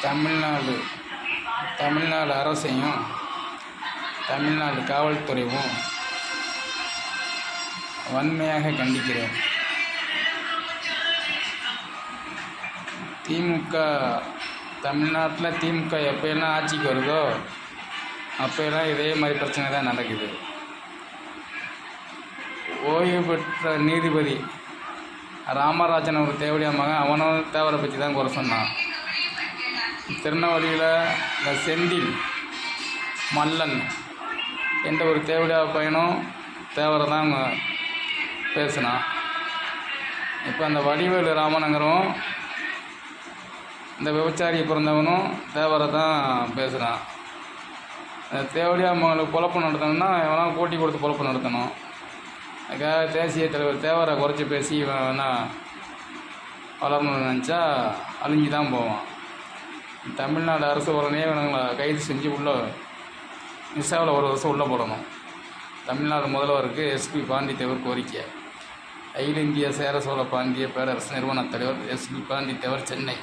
தமிழ்நாடு தமிழ்நாடு அரசையும் தமிழ்நாடு காவல்துறையும் வன்மையாக கண்டிக்கிறேன். தமிழ்நாட்டில் திமுக எப்போயெல்லாம் ஆட்சிக்கு வருதோ அப்போயெல்லாம் இதே மாதிரி பிரச்சனை தான் நடக்குது. ஓய்வு பெற்ற நீதிபதி ராமராஜன் ஒரு தேவடியா மகன், அவனும் தேவரை பற்றி தான் குறை சொன்னான். திருநெல்வேலியில் இந்த செந்தில் மல்லன் என்ற ஒரு தேவடியா பையனும் தேவரை தான் பேசினான். இப்போ அந்த வடிவேலு ராமனங்கரும் இந்த விபச்சாரி பிறந்தவனும் தேவரை தான் பேசுகிறான். தேவடியா மகளுக்கு பொழப்பு நடத்தணும்னா இவனால் போட்டி கொடுத்து பொழப்பு நடத்தணும். அதுக்காக தேசிய தலைவர் தேவரை குறைச்சி பேசி வேணா வளரணும்னு நினச்சா அழிஞ்சு தான் போவான். தமிழ்நாடு அரசு உடனே இவனுங்களை கைது செஞ்சு மிஸ்ஸாவில் 1 வருஷம் உள்ளே போடணும். தமிழ்நாடு முதல்வருக்கு எஸ்பி பாண்டித்தேவர் கோரிக்கை. அகில இந்திய சேர சோழ பாண்டிய பேரரசு நிறுவன தலைவர் எஸ்பி பாண்டித்தேவர், சென்னை.